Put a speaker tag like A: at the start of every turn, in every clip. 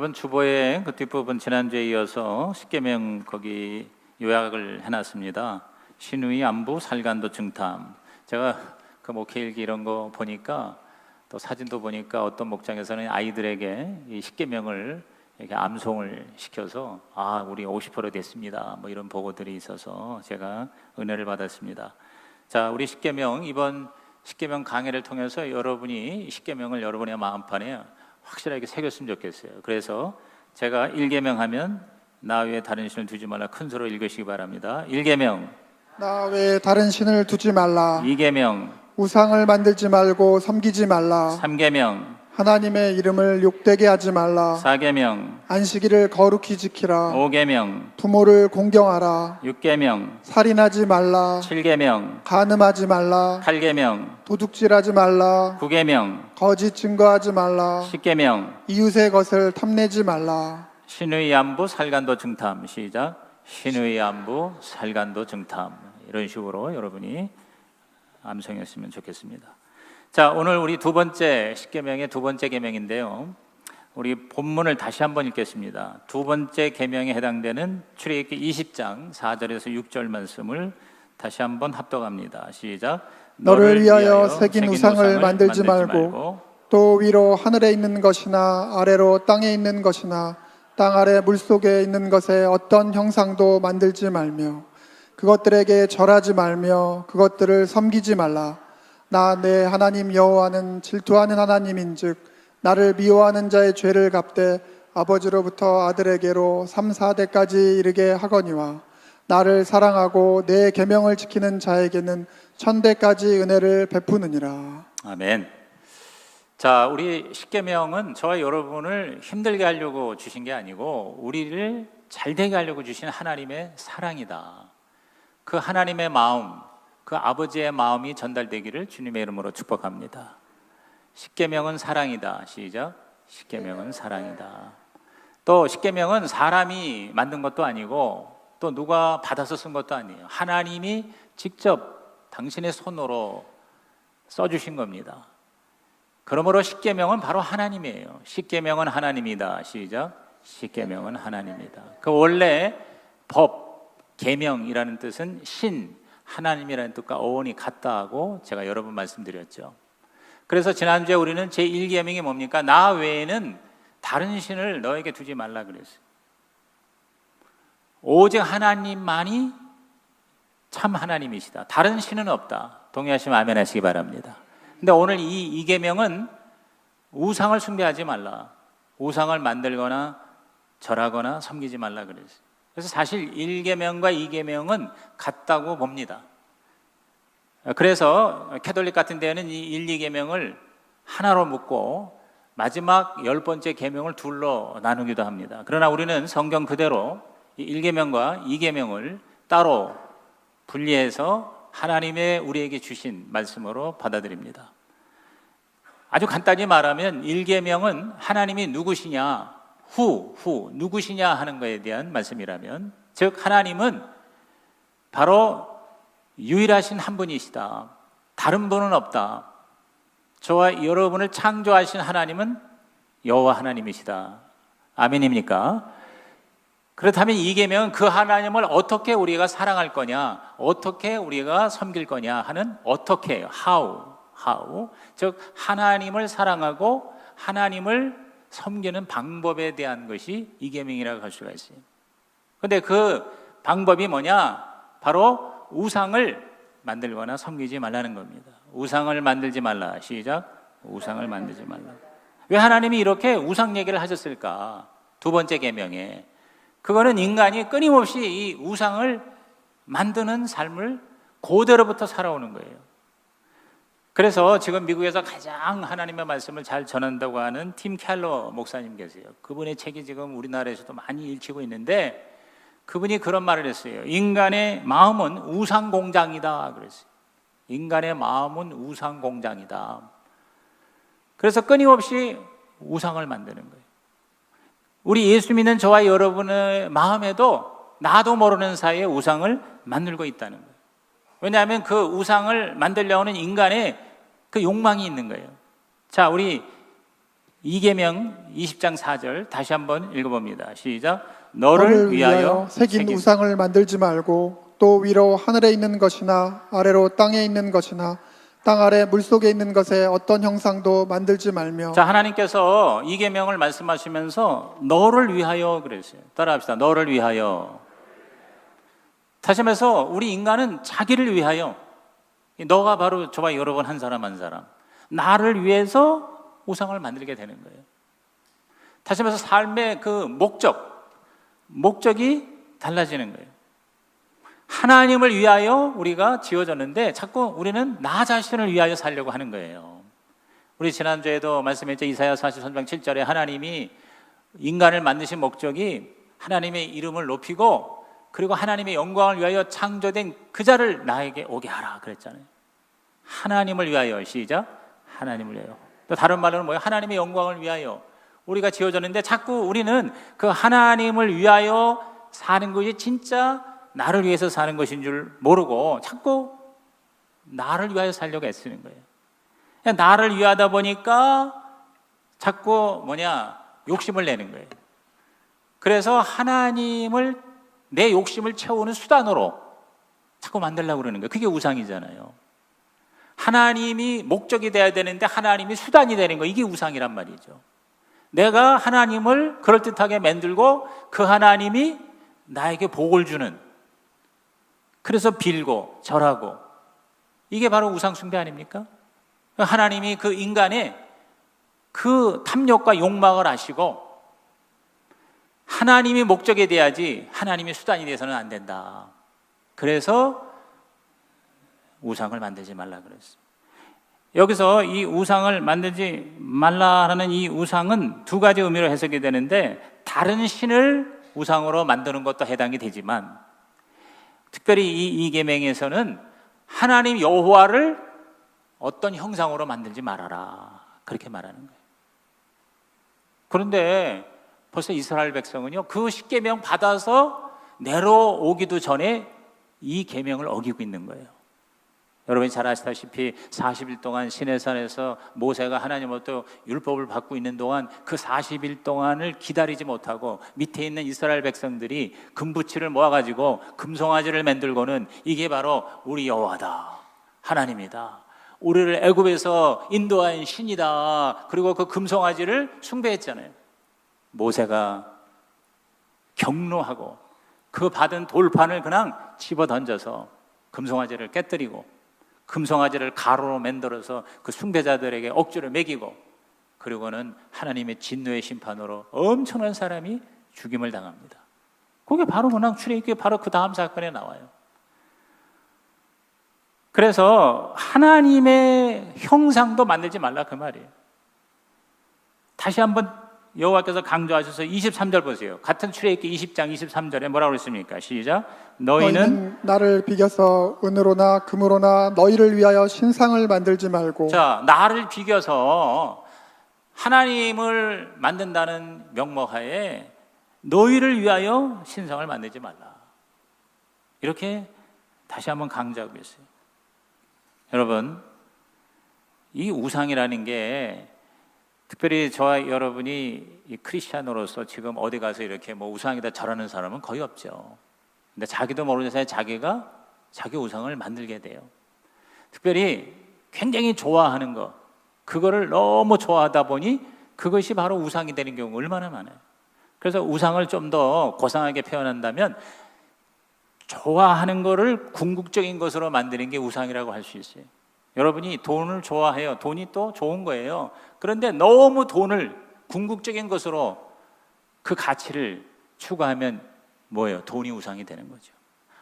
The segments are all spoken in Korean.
A: 여러분 주보의 그 뒷부분 지난주에 이어서 십계명 거기 요약을 해놨습니다. 신의, 안부, 살간도, 증탐. 제가 그 목회일기 이런 거 보니까 또 사진도 보니까 어떤 목장에서는 아이들에게 이 십계명을 이렇게 암송을 시켜서 우리 50% 됐습니다. 뭐 이런 보고들이 있어서 제가 은혜를 받았습니다. 자, 우리 십계명 이번 십계명 강해를 통해서 여러분이 십계명을 여러분의 마음판에 확실하게 새겼으면 좋겠어요. 그래서 제가 1계명 하면 나 외에 다른 신을 두지 말라 큰 소리로 읽으시기 바랍니다. 1계명
B: 나 외에 다른 신을 두지 말라.
A: 2계명
B: 우상을 만들지 말고 섬기지 말라.
A: 3계명
B: 하나님의 이름을 욕되게 하지 말라.
A: 4계명
B: 안식일을 거룩히 지키라.
A: 5계명
B: 부모를 공경하라.
A: 6계명
B: 살인하지 말라.
A: 7계명
B: 간음하지 말라.
A: 8계명
B: 도둑질하지 말라.
A: 9계명
B: 거짓 증거하지 말라.
A: 10계명
B: 이웃의 것을 탐내지 말라.
A: 신의, 안부, 살간도, 증탐. 시작. 신의, 안부, 살간도, 증탐. 이런 식으로 여러분이 암송했으면 좋겠습니다. 자, 오늘 우리 두 번째 십계명의 두 번째 계명인데요. 우리 본문을 다시 한번 읽겠습니다. 두 번째 계명에 해당되는 출애굽기 20장 4절에서 6절 말씀을 다시 한번 합독합니다. 시작.
B: 너를 위하여 새긴 우상을 만들지 말고 또 위로 하늘에 있는 것이나 아래로 땅에 있는 것이나 땅 아래 물속에 있는 것에 어떤 형상도 만들지 말며 그것들에게 절하지 말며 그것들을 섬기지 말라. 나 내 하나님 여호와는 질투하는 하나님인즉 나를 미워하는 자의 죄를 갚되 아버지로부터 아들에게로 3, 4대까지 이르게 하거니와 나를 사랑하고 내 계명을 지키는 자에게는 1000대까지 은혜를 베푸느니라.
A: 아멘. 자, 우리 십계명은 저와 여러분을 힘들게 하려고 주신 게 아니고 우리를 잘되게 하려고 주신 하나님의 사랑이다. 그 하나님의 마음, 그 아버지의 마음이 전달되기를 주님의 이름으로 축복합니다. 십계명은 사랑이다. 시작. 십계명은 사랑이다. 또 십계명은 사람이 만든 것도 아니고 또 누가 받아서 쓴 것도 아니에요. 하나님이 직접 당신의 손으로 써주신 겁니다. 그러므로 십계명은 바로 하나님이에요. 십계명은 하나님이다. 시작. 십계명은 하나님이다. 그 원래 법, 계명이라는 뜻은 신, 하나님이라는 뜻과 어원이 같다고 제가 여러 번 말씀드렸죠. 그래서 지난주에 우리는 제1계명이 뭡니까? 나 외에는 다른 신을 너에게 두지 말라 그랬어요. 오직 하나님만이 참 하나님이시다. 다른 신은 없다. 동의하시면 아멘 하시기 바랍니다. 근데 오늘 이 2계명은 우상을 숭배하지 말라. 우상을 만들거나 절하거나 섬기지 말라 그랬어요. 그래서 사실 1계명과 2계명은 같다고 봅니다. 그래서 캐톨릭 같은 데는 이 1, 2계명을 하나로 묶고 마지막 10번째 계명을 둘로 나누기도 합니다. 그러나 우리는 성경 그대로 이 1계명과 2계명을 따로 분리해서 하나님의 우리에게 주신 말씀으로 받아들입니다. 아주 간단히 말하면 1계명은 하나님이 누구시냐, 누구시냐 하는 것에 대한 말씀이라면, 즉 하나님은 바로 유일하신 한 분이시다. 다른 분은 없다. 저와 여러분을 창조하신 하나님은 여호와 하나님이시다. 아멘입니까? 그렇다면 2계명은 그 하나님을 어떻게 우리가 사랑할 거냐, 어떻게 우리가 섬길 거냐 하는 어떻게예요. how. 즉 하나님을 사랑하고 하나님을 섬기는 방법에 대한 것이 2계명이라고 할 수가 있어요. 그런데 그 방법이 뭐냐? 바로 우상을 만들거나 섬기지 말라는 겁니다. 우상을 만들지 말라. 시작. 우상을 만들지 말라. 왜 하나님이 이렇게 우상 얘기를 하셨을까? 두 번째 계명에. 그거는 인간이 끊임없이 이 우상을 만드는 삶을 고대로부터 살아오는 거예요. 그래서 지금 미국에서 가장 하나님의 말씀을 잘 전한다고 하는 팀 켈러 목사님 계세요. 그분의 책이 지금 우리나라에서도 많이 읽히고 있는데 그분이 그런 말을 했어요. 인간의 마음은 우상 공장이다 그랬어요. 인간의 마음은 우상 공장이다. 그래서 끊임없이 우상을 만드는 거예요. 우리 예수 믿는 저와 여러분의 마음에도 나도 모르는 사이에 우상을 만들고 있다는 거예요. 왜냐하면 그 우상을 만들려고 하는 인간의 그 욕망이 있는 거예요. 자, 우리 2계명 20장 4절 다시 한번 읽어봅니다. 시작. 너를 위하여
B: 새긴 우상을 만들지 말고 또 위로 하늘에 있는 것이나 아래로 땅에 있는 것이나 땅 아래 물속에 있는 것에 어떤 형상도 만들지 말며.
A: 자, 하나님께서 2계명을 말씀하시면서 너를 위하여 그랬어요. 따라합시다. 너를 위하여. 다시 말해서 우리 인간은 자기를 위하여, 너가 바로 저와 여러분 한 사람 한 사람, 나를 위해서 우상을 만들게 되는 거예요. 다시 말해서 삶의 그 목적이 달라지는 거예요. 하나님을 위하여 우리가 지어졌는데 자꾸 우리는 나 자신을 위하여 살려고 하는 거예요. 우리 지난주에도 말씀했죠. 이사야 43장 7절에 하나님이 인간을 만드신 목적이 하나님의 이름을 높이고 그리고 하나님의 영광을 위하여 창조된 그 자를 나에게 오게 하라 그랬잖아요. 하나님을 위하여. 시작. 하나님을 위하여. 또 다른 말로는 뭐예요? 하나님의 영광을 위하여 우리가 지어졌는데 자꾸 우리는 그 하나님을 위하여 사는 것이 진짜 나를 위해서 사는 것인 줄 모르고 자꾸 나를 위하여 살려고 애쓰는 거예요. 나를 위하다 보니까 자꾸 욕심을 내는 거예요. 그래서 하나님을 내 욕심을 채우는 수단으로 자꾸 만들려고 그러는 거예요. 그게 우상이잖아요. 하나님이 목적이 돼야 되는데 하나님이 수단이 되는 거, 이게 우상이란 말이죠. 내가 하나님을 그럴듯하게 만들고 그 하나님이 나에게 복을 주는, 그래서 빌고 절하고, 이게 바로 우상 숭배 아닙니까? 하나님이 그 인간의 그 탐욕과 욕망을 아시고 하나님이 목적이 돼야지 하나님이 수단이 돼서는 안 된다. 그래서 우상을 만들지 말라 그랬어요. 여기서 이 우상을 만들지 말라라는 이 우상은 두 가지 의미로 해석이 되는데, 다른 신을 우상으로 만드는 것도 해당이 되지만 특별히 이 계명에서는 하나님 여호와를 어떤 형상으로 만들지 말아라 그렇게 말하는 거예요. 그런데 벌써 이스라엘 백성은요, 그 10계명 받아서 내려오기도 전에 이 계명을 어기고 있는 거예요. 여러분이 잘 아시다시피 40일 동안 시내산에서 모세가 하나님으로부터 율법을 받고 있는 동안 그 40일 동안을 기다리지 못하고 밑에 있는 이스라엘 백성들이 금부치를 모아가지고 금송아지를 만들고는 이게 바로 우리 여호와다, 하나님이다, 우리를 애굽에서 인도한 신이다, 그리고 그 금송아지를 숭배했잖아요. 모세가 경노하고 그 받은 돌판을 그냥 집어 던져서 금송아지를 깨뜨리고 금송아지를 가로로 만들어서 그 숭배자들에게 억지로 먹이고, 그리고는 하나님의 진노의 심판으로 엄청난 사람이 죽임을 당합니다. 그게 바로 그냥 출애굽기 바로 그 다음 사건에 나와요. 그래서 하나님의 형상도 만들지 말라 그 말이에요. 다시 한번 여호와께서 강조하셔서 23절 보세요. 같은 출애굽기 20장 23절에 뭐라고 했습니까? 시작. 너희는
B: 나를 비겨서 은으로나 금으로나 너희를 위하여 신상을 만들지 말고.
A: 자, 나를 비겨서 하나님을 만든다는 명목하에 너희를 위하여 신상을 만들지 말라, 이렇게 다시 한번 강조하고 있어요. 여러분, 이 우상이라는 게 특별히 저와 여러분이 이 크리스찬으로서 지금 어디 가서 이렇게 우상이다 절하는 사람은 거의 없죠. 근데 자기도 모르는 사이에 자기가 자기 우상을 만들게 돼요. 특별히 굉장히 좋아하는 거, 그거를 너무 좋아하다 보니 그것이 바로 우상이 되는 경우가 얼마나 많아요. 그래서 우상을 좀 더 고상하게 표현한다면 좋아하는 거를 궁극적인 것으로 만드는 게 우상이라고 할 수 있어요. 여러분이 돈을 좋아해요. 돈이 또 좋은 거예요. 그런데 너무 돈을 궁극적인 것으로 그 가치를 추구하면 뭐예요? 돈이 우상이 되는 거죠.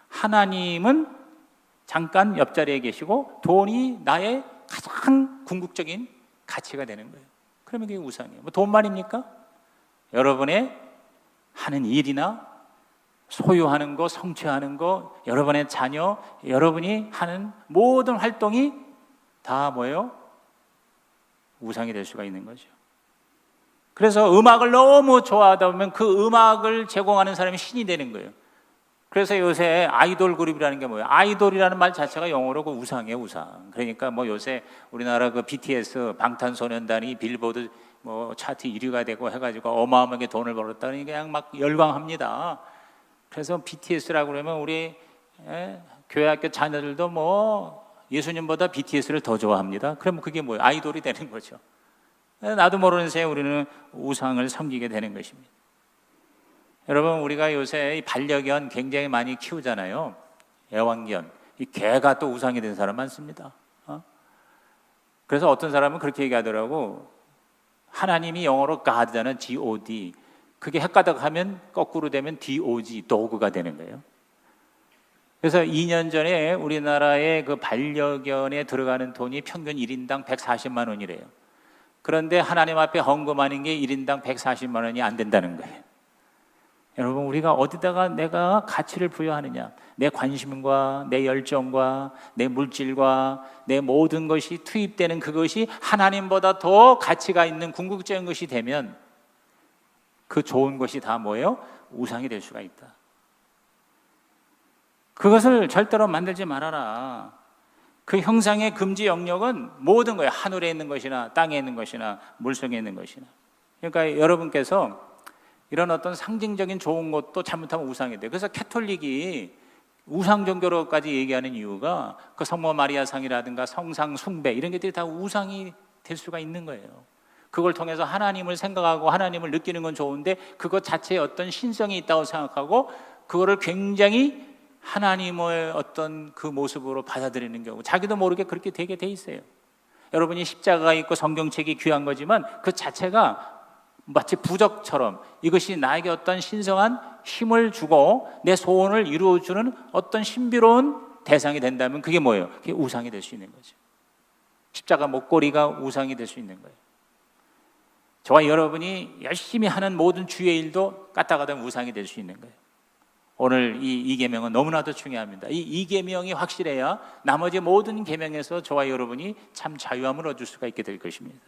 A: 하나님은 잠깐 옆자리에 계시고 돈이 나의 가장 궁극적인 가치가 되는 거예요. 그러면 그게 우상이에요. 돈만입니까? 여러분의 하는 일이나 소유하는 거, 성취하는 거, 여러분의 자녀, 여러분이 하는 모든 활동이 다 뭐예요? 우상이 될 수가 있는 거죠. 그래서 음악을 너무 좋아하다 보면 그 음악을 제공하는 사람이 신이 되는 거예요. 그래서 요새 아이돌 그룹이라는 게 뭐예요? 아이돌이라는 말 자체가 영어로 그 우상이에요, 우상. 그러니까 요새 우리나라 그 BTS, 방탄소년단이 빌보드 뭐 차트 1위가 되고 해가지고 어마어마하게 돈을 벌었다니 그냥 막 열광합니다. 그래서 BTS라고 그러면 우리 교회 학교 자녀들도 뭐 예수님보다 BTS를 더 좋아합니다. 그러면 그게 뭐예요? 아이돌이 되는 거죠. 나도 모르는 새에 우리는 우상을 섬기게 되는 것입니다. 여러분, 우리가 요새 이 반려견 굉장히 많이 키우잖아요. 애완견. 이 개가 또 우상이 된 사람 많습니다. 그래서 어떤 사람은 그렇게 얘기하더라고. 하나님이 영어로 God잖아요. G-O-D. 그게 헷가닥하면 거꾸로 되면 D-O-G, 도그가 되는 거예요. 그래서 2년 전에 우리나라의 그 반려견에 들어가는 돈이 평균 1인당 140만 원이래요. 그런데 하나님 앞에 헌금하는 게 1인당 140만 원이 안 된다는 거예요. 여러분, 우리가 어디다가 내가 가치를 부여하느냐, 내 관심과 내 열정과 내 물질과 내 모든 것이 투입되는 그것이 하나님보다 더 가치가 있는 궁극적인 것이 되면 그 좋은 것이 다 뭐예요? 우상이 될 수가 있다. 그것을 절대로 만들지 말아라. 그 형상의 금지 영역은 모든 거예요. 하늘에 있는 것이나 땅에 있는 것이나 물속에 있는 것이나. 그러니까 여러분께서 이런 어떤 상징적인 좋은 것도 잘못하면 우상이 돼요. 그래서 캐톨릭이 우상 종교로까지 얘기하는 이유가 그 성모 마리아 상이라든가 성상 숭배 이런 것들이 다 우상이 될 수가 있는 거예요. 그걸 통해서 하나님을 생각하고 하나님을 느끼는 건 좋은데 그것 자체에 어떤 신성이 있다고 생각하고 그거를 굉장히 하나님의 어떤 그 모습으로 받아들이는 경우, 자기도 모르게 그렇게 되게 돼 있어요. 여러분이 십자가가 있고 성경책이 귀한 거지만 그 자체가 마치 부적처럼 이것이 나에게 어떤 신성한 힘을 주고 내 소원을 이루어주는 어떤 신비로운 대상이 된다면 그게 뭐예요? 그게 우상이 될 수 있는 거죠. 십자가 목걸이가 우상이 될 수 있는 거예요. 저와 여러분이 열심히 하는 모든 주의 일도 까딱하던 우상이 될 수 있는 거예요. 오늘 이 계명은 너무나도 중요합니다. 이 계명이 확실해야 나머지 모든 계명에서 저와 여러분이 참 자유함을 얻을 수가 있게 될 것입니다.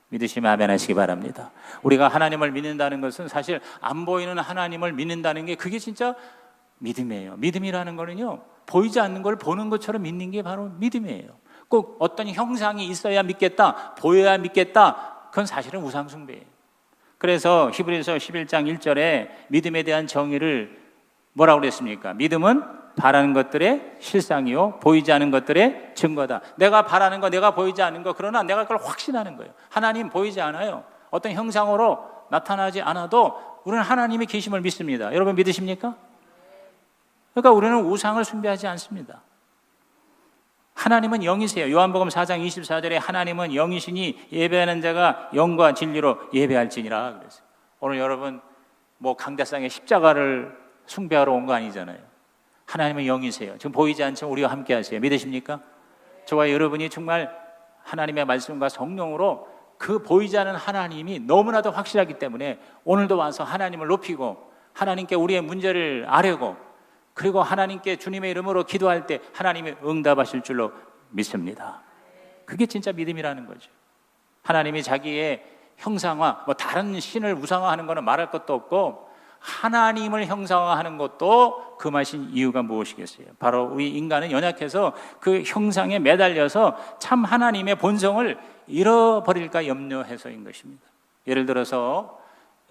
A: 믿으시면 아멘 하시기 바랍니다. 우리가 하나님을 믿는다는 것은 사실 안 보이는 하나님을 믿는다는 게 그게 진짜 믿음이에요. 믿음이라는 거는요, 보이지 않는 걸 보는 것처럼 믿는 게 바로 믿음이에요. 꼭 어떤 형상이 있어야 믿겠다, 보여야 믿겠다, 그건 사실은 우상 숭배예요. 그래서 히브리서 11장 1절에 믿음에 대한 정의를 뭐라고 그랬습니까? 믿음은 바라는 것들의 실상이요 보이지 않은 것들의 증거다. 내가 바라는 거, 내가 보이지 않은 거, 그러나 내가 그걸 확신하는 거예요. 하나님 보이지 않아요. 어떤 형상으로 나타나지 않아도 우리는 하나님의 계심을 믿습니다. 여러분 믿으십니까? 그러니까 우리는 우상을 숭배하지 않습니다. 하나님은 영이세요. 요한복음 4장 24절에 하나님은 영이시니 예배하는 자가 영과 진리로 예배할지니라 그랬어요. 오늘 여러분 뭐 강대상에 십자가를 숭배하러 온 거 아니잖아요. 하나님은 영이세요. 지금 보이지 않지만 우리와 함께 하세요. 믿으십니까? 저와 여러분이 정말 하나님의 말씀과 성령으로 그 보이지 않는 하나님이 너무나도 확실하기 때문에 오늘도 와서 하나님을 높이고 하나님께 우리의 문제를 아뢰고 그리고 하나님께 주님의 이름으로 기도할 때 하나님이 응답하실 줄로 믿습니다. 그게 진짜 믿음이라는 거죠. 하나님이 자기의 형상화, 뭐 다른 신을 우상화하는 것은 말할 것도 없고 하나님을 형상화하는 것도 금하신 이유가 무엇이겠어요? 바로 우리 인간은 연약해서 그 형상에 매달려서 참 하나님의 본성을 잃어버릴까 염려해서인 것입니다. 예를 들어서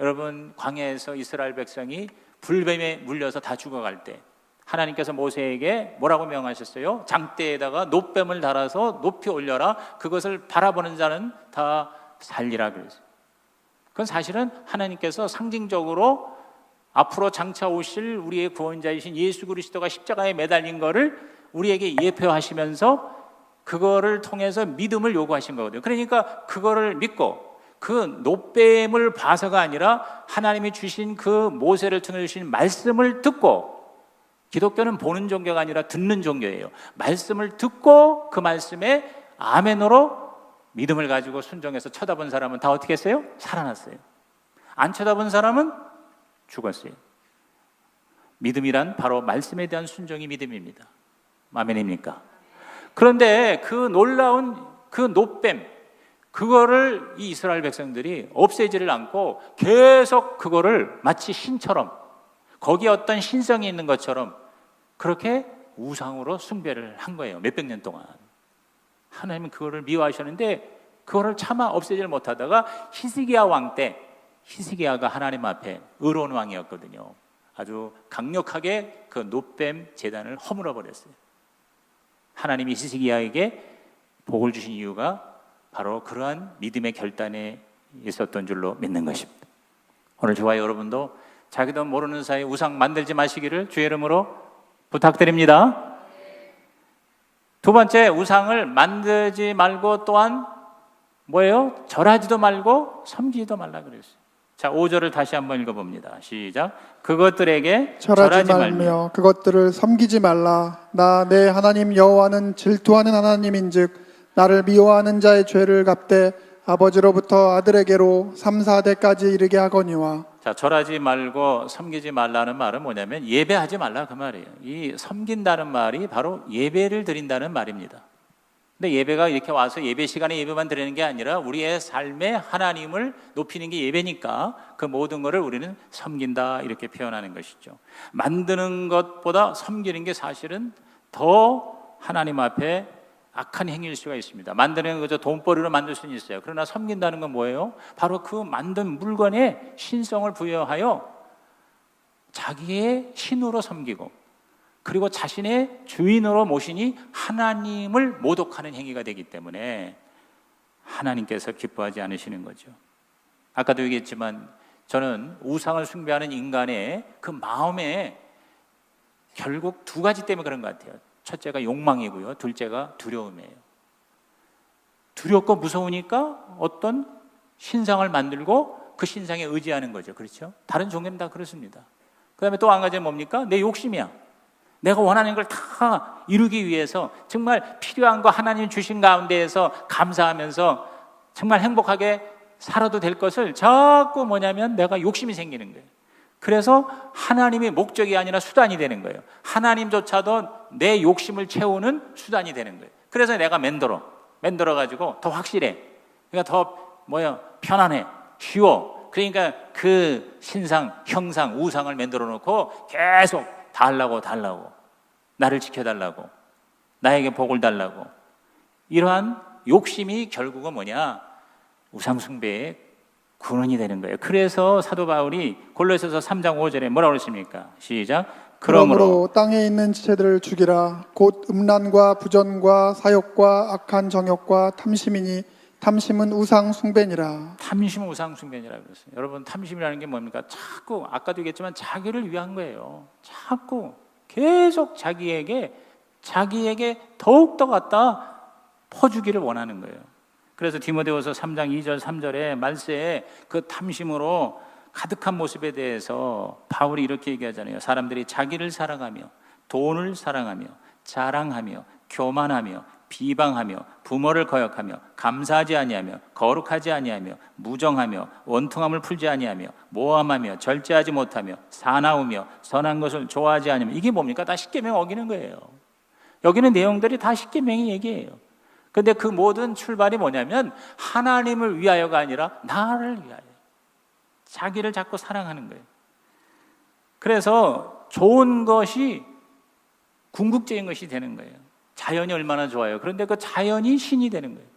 A: 여러분 광야에서 이스라엘 백성이 불뱀에 물려서 다 죽어갈 때 하나님께서 모세에게 뭐라고 명하셨어요? 장대에다가 놋뱀을 달아서 높이 올려라. 그것을 바라보는 자는 다 살리라 그랬어요. 그건 사실은 하나님께서 상징적으로 앞으로 장차 오실 우리의 구원자이신 예수 그리스도가 십자가에 매달린 거를 우리에게 예표하시면서 그거를 통해서 믿음을 요구하신 거거든요. 그러니까 그거를 믿고 그 놋뱀을 봐서가 아니라 하나님이 주신 그 모세를 통해 주신 말씀을 듣고, 기독교는 보는 종교가 아니라 듣는 종교예요. 말씀을 듣고 그 말씀에 아멘으로 믿음을 가지고 순종해서 쳐다본 사람은 다 어떻게 했어요? 살아났어요. 안 쳐다본 사람은 죽었어요. 믿음이란 바로 말씀에 대한 순종이 믿음입니다. 아멘입니까? 그런데 그 놀라운 그 놋뱀, 그거를 이 이스라엘 백성들이 없애지를 않고 계속 그거를 마치 신처럼, 거기에 어떤 신성이 있는 것처럼 그렇게 우상으로 숭배를 한 거예요. 몇백 년 동안. 하나님은 그거를 미워하셨는데 그거를 차마 없애질 못하다가 히스기야 왕 때, 히스기야가 하나님 앞에 의로운 왕이었거든요. 아주 강력하게 그 놋뱀 제단을 허물어 버렸어요. 하나님이 히스기야에게 복을 주신 이유가 바로 그러한 믿음의 결단에 있었던 줄로 믿는 것입니다. 오늘 저와 여러분도 자기도 모르는 사이에 우상 만들지 마시기를 주의 이름으로 부탁드립니다. 두 번째, 우상을 만들지 말고 또한 뭐예요? 절하지도 말고 섬기지도 말라 그랬어요. 자, 5절을 다시 한번 읽어봅니다. 시작. 그것들에게
B: 절하지 말며 그것들을 섬기지 말라. 나 내 하나님 여호와는 질투하는 하나님인즉 나를 미워하는 자의 죄를 갚되 아버지로부터 아들에게로 3, 4대까지 이르게 하거니와.
A: 자, 절하지 말고 섬기지 말라는 말은 뭐냐면 예배하지 말라 그 말이에요. 이 섬긴다는 말이 바로 예배를 드린다는 말입니다. 근데 예배가 이렇게 와서 예배 시간에 예배만 드리는 게 아니라 우리의 삶에 하나님을 높이는 게 예배니까 그 모든 것을 우리는 섬긴다 이렇게 표현하는 것이죠. 만드는 것보다 섬기는 게 사실은 더 하나님 앞에 악한 행위일 수가 있습니다. 만드는 거죠. 돈벌이로 만들 수는 있어요. 그러나 섬긴다는 건 뭐예요? 바로 그 만든 물건에 신성을 부여하여 자기의 신으로 섬기고 그리고 자신의 주인으로 모시니 하나님을 모독하는 행위가 되기 때문에 하나님께서 기뻐하지 않으시는 거죠. 아까도 얘기했지만 저는 우상을 숭배하는 인간의 그 마음에 결국 두 가지 때문에 그런 것 같아요. 첫째가 욕망이고요. 둘째가 두려움이에요. 두렵고 무서우니까 어떤 신상을 만들고 그 신상에 의지하는 거죠. 그렇죠? 다른 종교는 다 그렇습니다. 그 다음에 또 한 가지는 뭡니까? 내 욕심이야. 내가 원하는 걸 다 이루기 위해서 정말 필요한 거 하나님 주신 가운데에서 감사하면서 정말 행복하게 살아도 될 것을 자꾸 뭐냐면 내가 욕심이 생기는 거예요. 그래서 하나님의 목적이 아니라 수단이 되는 거예요. 하나님조차도 내 욕심을 채우는 수단이 되는 거예요. 그래서 내가 만들어가지고 더 확실해. 그러니까 더 편안해, 쉬워. 그러니까 그 신상, 형상, 우상을 만들어 놓고 계속 달라고 나를 지켜달라고 나에게 복을 달라고 이러한 욕심이 결국은 뭐냐? 우상 숭배의 근원이 되는 거예요. 그래서 사도 바울이 골로새서 3장 5절에 뭐라고 그랬습니까? 시작.
B: 그러므로 땅에 있는 지체들을 죽이라. 곧 음란과 부전과 사욕과 악한 정욕과 탐심이니 탐심은 우상 숭배니라.
A: 탐심은 우상 숭배니라 그랬어요. 여러분, 탐심이라는 게 뭡니까? 자꾸 아까도 얘기했지만 자기를 위한 거예요. 자꾸 계속 자기에게 더욱더 갖다 퍼주기를 원하는 거예요. 그래서 디모데후서 3장 2절 3절에 말세에 그 탐심으로 가득한 모습에 대해서 바울이 이렇게 얘기하잖아요. 사람들이 자기를 사랑하며 돈을 사랑하며 자랑하며 교만하며 비방하며 부모를 거역하며 감사하지 아니하며 거룩하지 아니하며 무정하며 원통함을 풀지 아니하며 모함하며 절제하지 못하며 사나우며 선한 것을 좋아하지 않으며 이게 뭡니까? 다 십계명 어기는 거예요. 여기는 내용들이 다 십계명의 얘기예요. 그런데 그 모든 출발이 뭐냐면 하나님을 위하여가 아니라 나를 위하여 자기를 자꾸 사랑하는 거예요. 그래서 좋은 것이 궁극적인 것이 되는 거예요. 자연이 얼마나 좋아요. 그런데 그 자연이 신이 되는 거예요.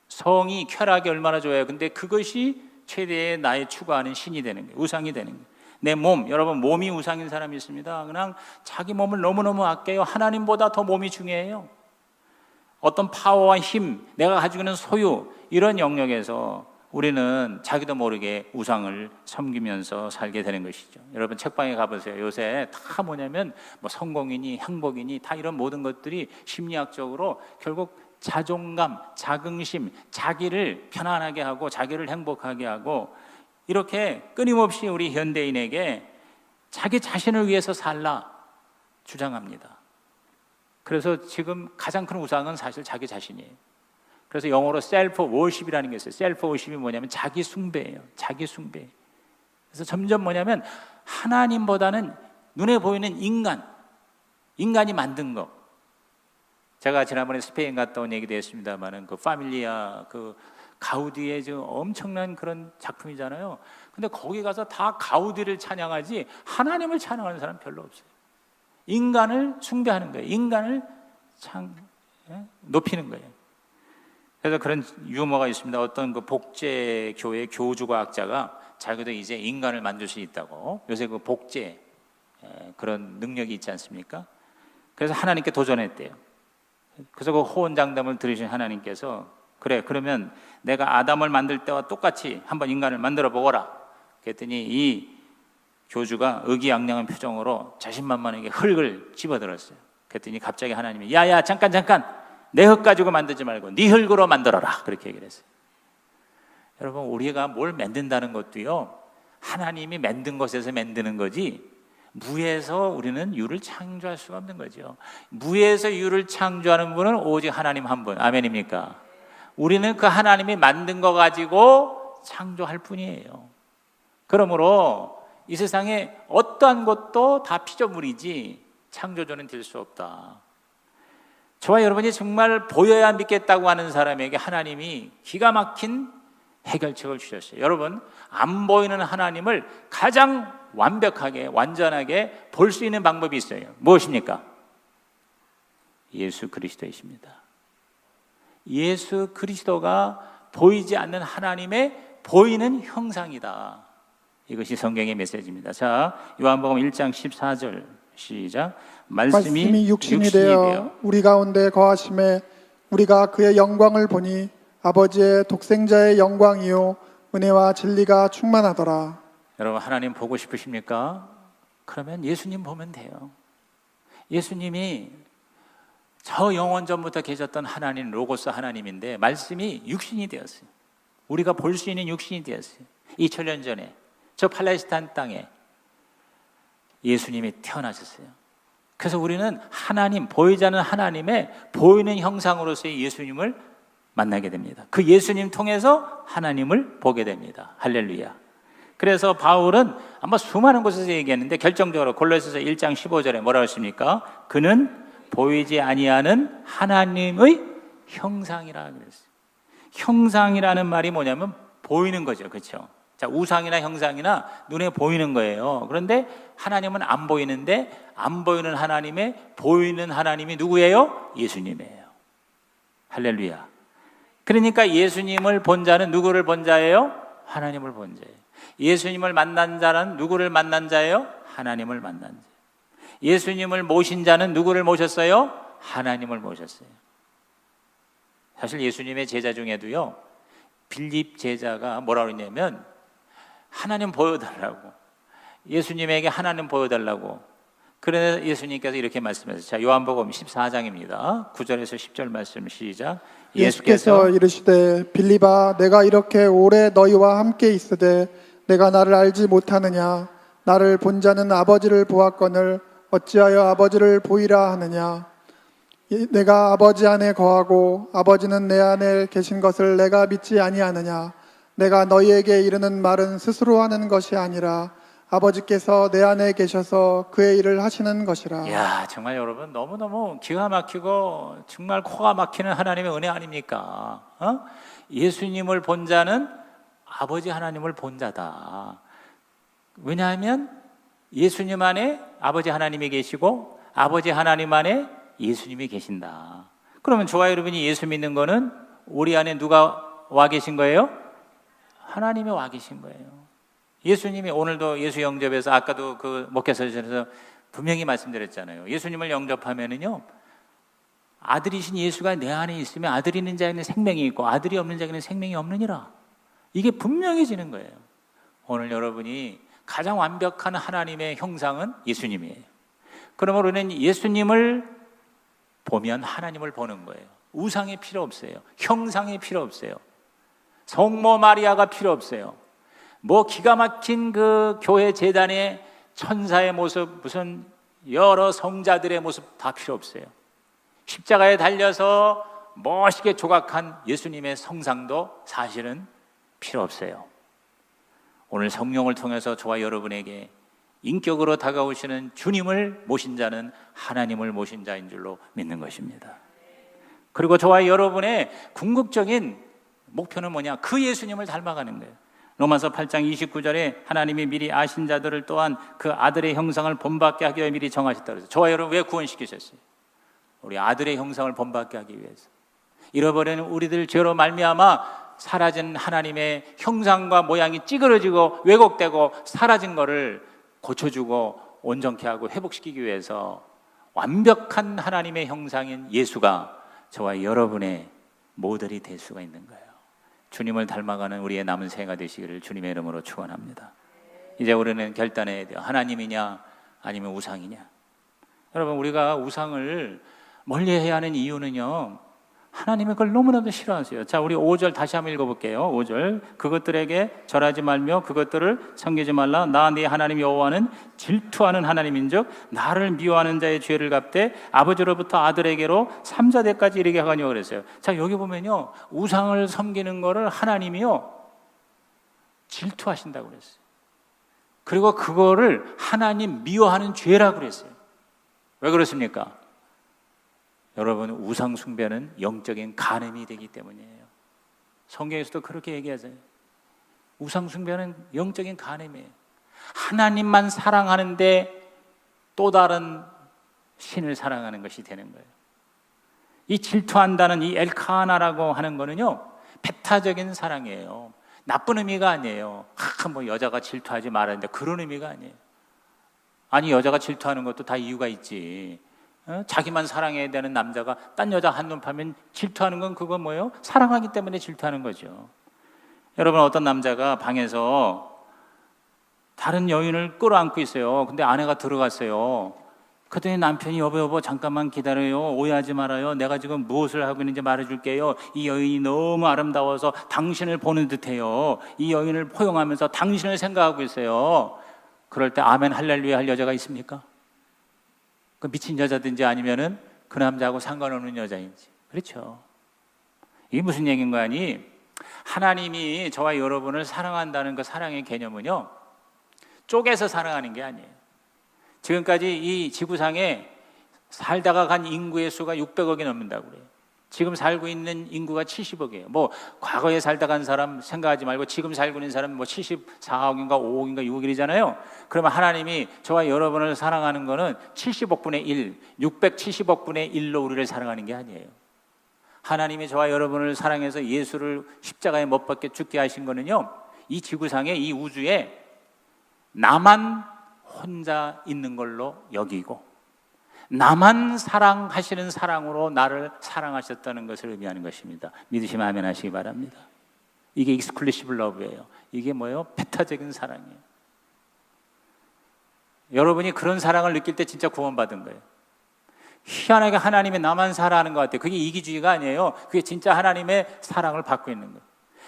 A: 성이, 쾌락이 얼마나 좋아요. 근데 그것이 최대의 나의 추구하는 신이 되는 거예요. 우상이 되는 거예요. 내 몸, 여러분 몸이 우상인 사람이 있습니다. 그냥 자기 몸을 너무너무 아껴요. 하나님보다 더 몸이 중요해요. 어떤 파워와 힘, 내가 가지고 있는 소유 이런 영역에서 우리는 자기도 모르게 우상을 섬기면서 살게 되는 것이죠. 여러분 책방에 가보세요. 요새 다 뭐냐면 성공이니 행복이니 다 이런 모든 것들이 심리학적으로 결국 자존감, 자긍심, 자기를 편안하게 하고 자기를 행복하게 하고 이렇게 끊임없이 우리 현대인에게 자기 자신을 위해서 살라 주장합니다. 그래서 지금 가장 큰 우상은 사실 자기 자신이에요. 그래서 영어로 셀프 워십이라는 게 있어요. 셀프 워십이 뭐냐면 자기 숭배예요. 자기 숭배. 그래서 점점 뭐냐면 하나님보다는 눈에 보이는 인간이 만든 거. 제가 지난번에 스페인 갔다 온 얘기도 했습니다만은 그 파밀리아 그 가우디의 저 엄청난 그런 작품이잖아요. 근데 거기 가서 다 가우디를 찬양하지 하나님을 찬양하는 사람 별로 없어요. 인간을 숭배하는 거예요. 인간을 높이는 거예요. 그래서 그런 유머가 있습니다. 어떤 그 복제 교회 교주과학자가 자기도 이제 인간을 만들 수 있다고. 요새 그 복제 그런 능력이 있지 않습니까? 그래서 하나님께 도전했대요. 그래서 그 호언장담을 들으신 하나님께서 그래, 그러면 내가 아담을 만들 때와 똑같이 한번 인간을 만들어 보거라. 그랬더니 이 교주가 의기양양한 표정으로 자신만만하게 흙을 집어들었어요. 그랬더니 갑자기 하나님이 야야 잠깐 내 흙 가지고 만들지 말고 네 흙으로 만들어라. 그렇게 얘기를 했어요. 여러분, 우리가 뭘 만든다는 것도요, 하나님이 만든 것에서 만드는 거지 무에서 우리는 유를 창조할 수가 없는 거죠. 무에서 유를 창조하는 분은 오직 하나님 한 분. 아멘입니까? 우리는 그 하나님이 만든 거 가지고 창조할 뿐이에요. 그러므로 이 세상에 어떠한 것도 다 피조물이지 창조주는 될 수 없다. 저와 여러분이 정말 보여야 믿겠다고 하는 사람에게 하나님이 기가 막힌 해결책을 주셨어요. 여러분, 안 보이는 하나님을 가장 완벽하게 완전하게 볼 수 있는 방법이 있어요. 무엇입니까? 예수 그리스도이십니다. 예수 그리스도가 보이지 않는 하나님의 보이는 형상이다. 이것이 성경의 메시지입니다. 자, 요한복음 1장 14절 시작.
B: 말씀이 육신이 되어 우리 가운데 거하심에 우리가 그의 영광을 보니 아버지의 독생자의 영광이요 은혜와 진리가 충만하더라.
A: 여러분, 하나님 보고 싶으십니까? 그러면 예수님 보면 돼요. 예수님이 저 영원 전부터 계셨던 하나님, 로고스 하나님인데 말씀이 육신이 되었어요. 우리가 볼 수 있는 육신이 되었어요. 2000년 전에 저 팔레스타인 땅에 예수님이 태어나셨어요. 그래서 우리는 하나님, 보이지 않는 하나님의 보이는 형상으로서의 예수님을 만나게 됩니다. 그 예수님 통해서 하나님을 보게 됩니다. 할렐루야. 그래서 바울은 아마 수많은 곳에서 얘기했는데 결정적으로 골로새서 1장 15절에 뭐라고 했습니까? 그는 보이지 아니하는 하나님의 형상이라 그랬어요. 형상이라는 말이 뭐냐면 보이는 거죠. 그렇죠? 자, 우상이나 형상이나 눈에 보이는 거예요. 그런데 하나님은 안 보이는데 안 보이는 하나님의 보이는 하나님이 누구예요? 예수님이에요. 할렐루야. 그러니까 예수님을 본 자는 누구를 본 자예요? 하나님을 본 자예요. 예수님을 만난 자는 누구를 만난 자예요? 하나님을 만난 자예요. 예수님을 모신 자는 누구를 모셨어요? 하나님을 모셨어요. 사실 예수님의 제자 중에도요, 빌립 제자가 뭐라고 했냐면 하나님 보여달라고, 예수님에게 하나님 보여달라고. 그래서 예수님께서 이렇게 말씀하셨어요. 자, 요한복음 14장입니다 9절에서 10절 말씀 시작.
B: 예수께서 이르시되 빌립아 내가 이렇게 오래 너희와 함께 있으되 내가 나를 알지 못하느냐? 나를 본 자는 아버지를 보았거늘 어찌하여 아버지를 보이라 하느냐? 내가 아버지 안에 거하고 아버지는 내 안에 계신 것을 내가 믿지 아니하느냐? 내가 너희에게 이르는 말은 스스로 하는 것이 아니라 아버지께서 내 안에 계셔서 그의 일을 하시는 것이라.
A: 야, 정말 여러분 너무너무 기가 막히고 정말 코가 막히는 하나님의 은혜 아닙니까? 예수님을 본 자는 아버지 하나님을 본 자다. 왜냐하면 예수님 안에 아버지 하나님이 계시고 아버지 하나님 안에 예수님이 계신다. 그러면 저와 여러분이 예수 믿는 거는 우리 안에 누가 와 계신 거예요? 하나님이 와 계신 거예요. 예수님이 오늘도 예수 영접해서 아까도 그 목회서에서 분명히 말씀드렸잖아요. 예수님을 영접하면은요, 아들이신 예수가 내 안에 있으면 아들이 있는 자에는 생명이 있고 아들이 없는 자에는 생명이 없느니라. 이게 분명해지는 거예요. 오늘 여러분이 가장 완벽한 하나님의 형상은 예수님이에요. 그러므로 우리는 예수님을 보면 하나님을 보는 거예요. 우상이 필요 없어요. 형상이 필요 없어요. 성모 마리아가 필요 없어요. 뭐 기가 막힌 그 교회 제단의 천사의 모습, 무슨 여러 성자들의 모습 다 필요 없어요. 십자가에 달려서 멋있게 조각한 예수님의 성상도 사실은 필요 없어요. 오늘 성령을 통해서 저와 여러분에게 인격으로 다가오시는 주님을 모신 자는 하나님을 모신 자인 줄로 믿는 것입니다. 그리고 저와 여러분의 궁극적인 목표는 뭐냐? 그 예수님을 닮아가는 거예요. 로마서 8장 29절에 하나님이 미리 아신 자들을 또한 그 아들의 형상을 본받게 하기 위해 미리 정하셨다고 해서 저와 여러분 왜 구원시키셨어요? 우리 아들의 형상을 본받게 하기 위해서. 잃어버리는 우리들 죄로 말미암아 사라진 하나님의 형상과 모양이 찌그러지고 왜곡되고 사라진 것을 고쳐주고 온전케 하고 회복시키기 위해서 완벽한 하나님의 형상인 예수가 저와 여러분의 모델이 될 수가 있는 거예요. 주님을 닮아가는 우리의 남은 생애가 되시기를 주님의 이름으로 축원합니다. 이제 우리는 결단해야 돼요. 하나님이냐 아니면 우상이냐. 여러분, 우리가 우상을 멀리해야 하는 이유는요, 하나님의 걸 너무나도 싫어하세요. 자, 우리 5절 다시 한번 읽어볼게요. 5절. 그것들에게 절하지 말며 그것들을 섬기지 말라. 나 네 하나님 여호와는 질투하는 하나님인즉 나를 미워하는 자의 죄를 갚되 아버지로부터 아들에게로 3자대까지 이르게 하거니와 그랬어요. 자, 여기 보면요, 우상을 섬기는 거를 하나님이요 질투하신다고 그랬어요. 그리고 그거를 하나님 미워하는 죄라고 그랬어요. 왜 그렇습니까? 여러분, 우상 숭배는 영적인 간음이 되기 때문이에요. 성경에서도 그렇게 얘기하잖아요. 우상 숭배는 영적인 간음이에요. 하나님만 사랑하는데 또 다른 신을 사랑하는 것이 되는 거예요. 이 질투한다는 이 엘카나라고 하는 거는요, 배타적인 사랑이에요. 나쁜 의미가 아니에요. 뭐 여자가 질투하지 말았는데 그런 의미가 아니에요. 아니, 여자가 질투하는 것도 다 이유가 있지. 자기만 사랑해야 되는 남자가 딴 여자 한눈 파면 질투하는 건 그거 뭐예요? 사랑하기 때문에 질투하는 거죠. 여러분, 어떤 남자가 방에서 다른 여인을 끌어안고 있어요. 근데 아내가 들어갔어요. 그랬더니 남편이 여보 잠깐만 기다려요. 오해하지 말아요. 내가 지금 무엇을 하고 있는지 말해줄게요. 이 여인이 너무 아름다워서 당신을 보는 듯해요. 이 여인을 포용하면서 당신을 생각하고 있어요. 그럴 때 아멘 할렐루야 할 여자가 있습니까? 그 미친 여자든지 아니면은 그 남자하고 상관없는 여자인지. 그렇죠. 이게 무슨 얘기인 거 아니? 하나님이 저와 여러분을 사랑한다는 그 사랑의 개념은요, 쪼개서 사랑하는 게 아니에요. 지금까지 이 지구상에 살다가 간 인구의 수가 600억이 넘는다고 그래요. 지금 살고 있는 인구가 70억이에요. 뭐 과거에 살다 간 사람 생각하지 말고 지금 살고 있는 사람 뭐 74억인가 5억인가 6억이잖아요. 그러면 하나님이 저와 여러분을 사랑하는 거는 70억분의 1, 670억분의 1로 우리를 사랑하는 게 아니에요. 하나님이 저와 여러분을 사랑해서 예수를 십자가에 못 박혀 죽게 하신 거는요, 이 지구상에 이 우주에 나만 혼자 있는 걸로 여기고 나만 사랑하시는 사랑으로 나를 사랑하셨다는 것을 의미하는 것입니다. 믿으시면 아멘 하시기 바랍니다. 이게 익스클루시브 러브예요. 이게 뭐예요? 배타적인 사랑이에요. 여러분이 그런 사랑을 느낄 때 진짜 구원받은 거예요. 희한하게 하나님이 나만 사랑하는 것 같아요. 그게 이기주의가 아니에요. 그게 진짜 하나님의 사랑을 받고 있는 거예요.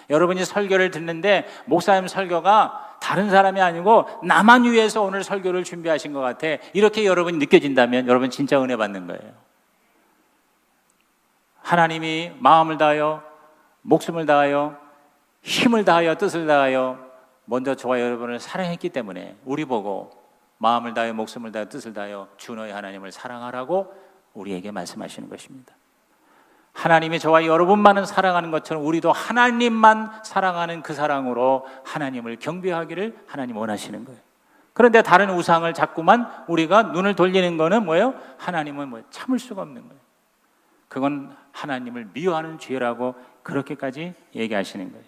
A: 여러분이 설교를 듣는데 목사님 설교가 다른 사람이 아니고 나만 위해서 오늘 설교를 준비하신 것 같아. 이렇게 여러분이 느껴진다면 여러분 진짜 은혜 받는 거예요. 하나님이 마음을 다하여 목숨을 다하여 힘을 다하여 뜻을 다하여 먼저 저와 여러분을 사랑했기 때문에 우리 보고 마음을 다하여 목숨을 다하여 뜻을 다하여 주 너의 하나님을 사랑하라고 우리에게 말씀하시는 것입니다. 하나님이 저와 여러분만은 사랑하는 것처럼 우리도 하나님만 사랑하는 그 사랑으로 하나님을 경배하기를 하나님 원하시는 거예요. 그런데 다른 우상을 자꾸만 우리가 눈을 돌리는 거는 뭐예요? 하나님은 참을 수가 없는 거예요. 그건 하나님을 미워하는 죄라고 그렇게까지 얘기하시는 거예요.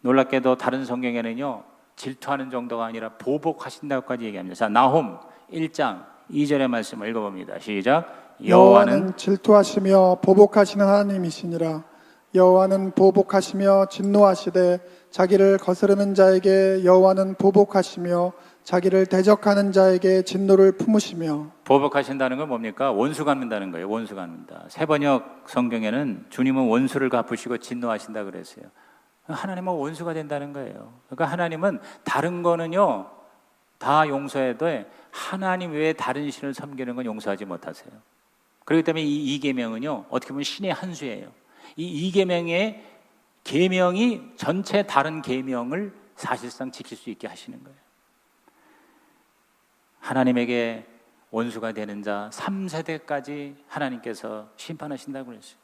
A: 놀랍게도 다른 성경에는요, 질투하는 정도가 아니라 보복하신다고까지 얘기합니다. 자, 나홈 1장 2절의 말씀을 읽어봅니다. 시작.
B: 여호와는 질투하시며 보복하시는 하나님이시니라. 여호와는 보복하시며 진노하시되 자기를 거스르는 자에게 여호와는 보복하시며 자기를 대적하는 자에게 진노를 품으시며.
A: 보복하신다는 건 뭡니까? 원수 갚는다는 거예요. 원수 갚는다. 새번역 성경에는 주님은 원수를 갚으시고 진노하신다 그랬어요. 하나님은 원수가 된다는 거예요. 그러니까 하나님은 다른 거는요 다 용서해도 하나님 외에 다른 신을 섬기는 건 용서하지 못하세요. 그렇기 때문에 이 계명은요 어떻게 보면 신의 한 수예요. 이 계명의 계명이 전체 다른 계명을 사실상 지킬 수 있게 하시는 거예요. 하나님에게 원수가 되는 자 3세대까지 하나님께서 심판하신다고 그랬어요.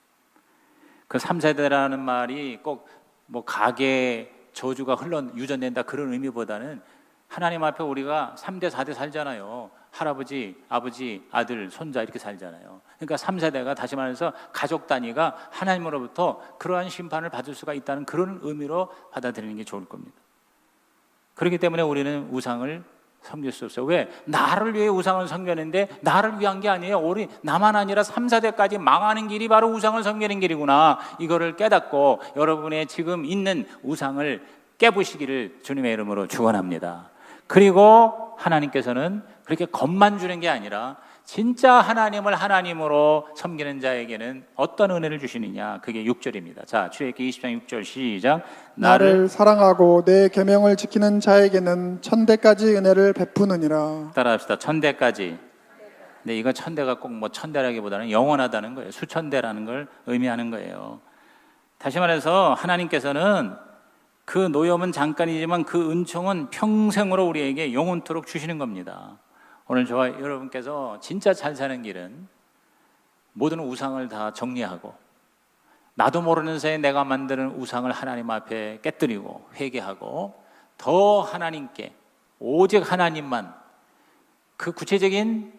A: 그 3세대라는 말이 꼭 뭐 가계 저주가 유전된다 그런 의미보다는 하나님 앞에 우리가 3대 4대 살잖아요. 할아버지, 아버지, 아들, 손자 이렇게 살잖아요. 그러니까 3세대가 다시 말해서 가족 단위가 하나님으로부터 그러한 심판을 받을 수가 있다는 그런 의미로 받아들이는 게 좋을 겁니다. 그렇기 때문에 우리는 우상을 섬길 수 없어요. 왜? 나를 위해 우상을 섬겼는데 나를 위한 게 아니에요. 우리 나만 아니라 3, 4대까지 망하는 길이 바로 우상을 섬기는 길이구나. 이거를 깨닫고 여러분의 지금 있는 우상을 깨부시기를 주님의 이름으로 축원합니다. 그리고 하나님께서는 그렇게 겁만 주는 게 아니라 진짜 하나님을 하나님으로 섬기는 자에게는 어떤 은혜를 주시느냐. 그게 6절입니다. 자, 출애굽기 20장 6절 시작.
B: 나를 사랑하고 내 계명을 지키는 자에게는 천대까지 은혜를 베푸느니라.
A: 따라합시다. 천대까지. 근데 이거 천대가 꼭 뭐 천대라기보다는 영원하다는 거예요. 수천대라는 걸 의미하는 거예요. 다시 말해서 하나님께서는 그 노염은 잠깐이지만 그 은총은 평생으로 우리에게 영원토록 주시는 겁니다. 오늘 저와 여러분께서 진짜 잘 사는 길은 모든 우상을 다 정리하고 나도 모르는 사이에 내가 만드는 우상을 하나님 앞에 깨뜨리고 회개하고 더 하나님께 오직 하나님만, 그 구체적인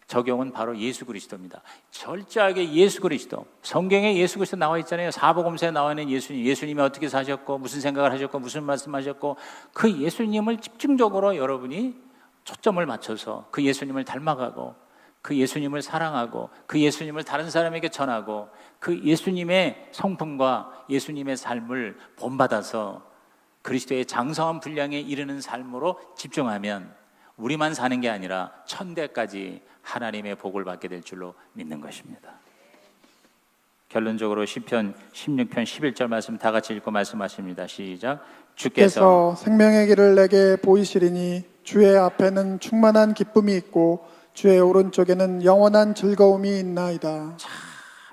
A: 적용은 바로 예수 그리스도입니다. 철저하게 예수 그리스도. 성경에 예수 그리스도 나와 있잖아요. 사복음서에 나와 있는 예수님. 예수님이 어떻게 사셨고 무슨 생각을 하셨고 무슨 말씀하셨고 그 예수님을 집중적으로 여러분이 초점을 맞춰서 그 예수님을 닮아가고 그 예수님을 사랑하고 그 예수님을 다른 사람에게 전하고 그 예수님의 성품과 예수님의 삶을 본받아서 그리스도의 장성한 분량에 이르는 삶으로 집중하면 우리만 사는 게 아니라 천대까지 하나님의 복을 받게 될 줄로 믿는 것입니다. 결론적으로 시편 16편 11절 말씀 다 같이 읽고 말씀하십니다. 시작.
B: 주께서 생명의 길을 내게 보이시리니 주의 앞에는 충만한 기쁨이 있고 주의 오른쪽에는 영원한 즐거움이 있나이다.
A: 자,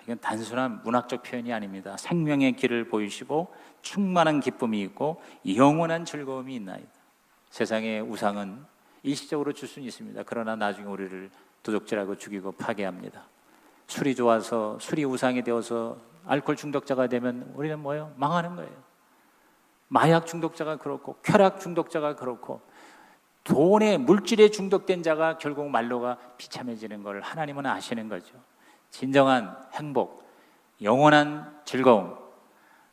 A: 이건 단순한 문학적 표현이 아닙니다. 생명의 길을 보이시고 충만한 기쁨이 있고 영원한 즐거움이 있나이다. 세상의 우상은 일시적으로 줄 수는 있습니다. 그러나 나중에 우리를 도둑질하고 죽이고 파괴합니다. 술이 좋아서 술이 우상이 되어서 알코올 중독자가 되면 우리는 뭐예요? 망하는 거예요. 마약 중독자가 그렇고 쾌락 중독자가 그렇고 돈에 물질에 중독된 자가 결국 말로가 비참해지는 걸 하나님은 아시는 거죠. 진정한 행복, 영원한 즐거움,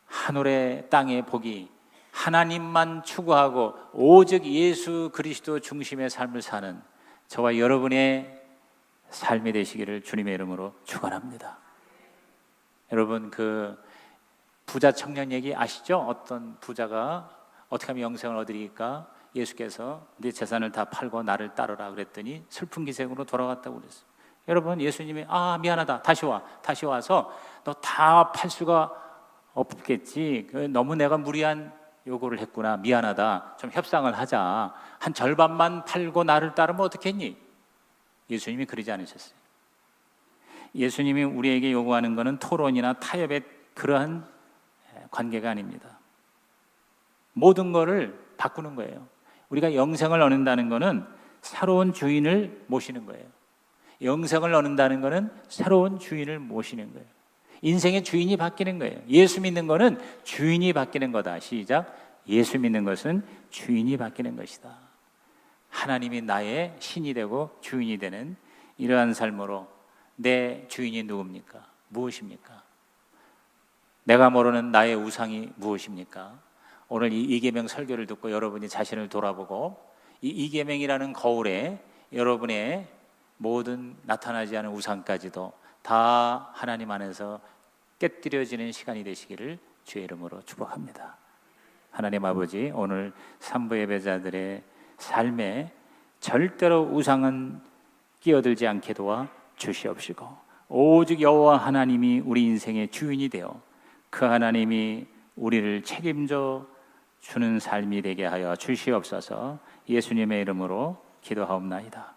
A: 하늘의 땅의 복이 하나님만 추구하고 오직 예수 그리스도 중심의 삶을 사는 저와 여러분의 삶이 되시기를 주님의 이름으로 축원합니다. 여러분 그 부자 청년 얘기 아시죠? 어떤 부자가 어떻게 하면 영생을 얻으리까? 예수께서 네 재산을 다 팔고 나를 따르라 그랬더니 슬픈 기색으로 돌아갔다고 그랬어요. 여러분 예수님이 미안하다 다시 와서 너 다 팔 수가 없겠지, 너무 내가 무리한 요구를 했구나, 미안하다, 좀 협상을 하자, 한 절반만 팔고 나를 따르면 어떻겠니? 예수님이 그러지 않으셨어요. 예수님이 우리에게 요구하는 것은 토론이나 타협의 그러한 관계가 아닙니다. 모든 것을 바꾸는 거예요. 우리가 영생을 얻는다는 것은 새로운 주인을 모시는 거예요. 영생을 얻는다는 것은 새로운 주인을 모시는 거예요. 인생의 주인이 바뀌는 거예요. 예수 믿는 것은 주인이 바뀌는 거다. 시작. 예수 믿는 것은 주인이 바뀌는 것이다. 하나님이 나의 신이 되고 주인이 되는 이러한 삶으로 내 주인이 누굽니까? 무엇입니까? 내가 모르는 나의 우상이 무엇입니까? 오늘 이 이계명 설교를 듣고 여러분이 자신을 돌아보고 이 이계명이라는 거울에 여러분의 모든 나타나지 않은 우상까지도 다 하나님 안에서 깨뜨려지는 시간이 되시기를 주의 이름으로 축복합니다. 하나님 아버지, 오늘 산부 예배자들의 삶에 절대로 우상은 끼어들지 않게 도와 주시옵시고 오직 여호와 하나님이 우리 인생의 주인이 되어 그 하나님이 우리를 책임져 주는 삶이 되게 하여 주시옵소서. 예수님의 이름으로 기도하옵나이다.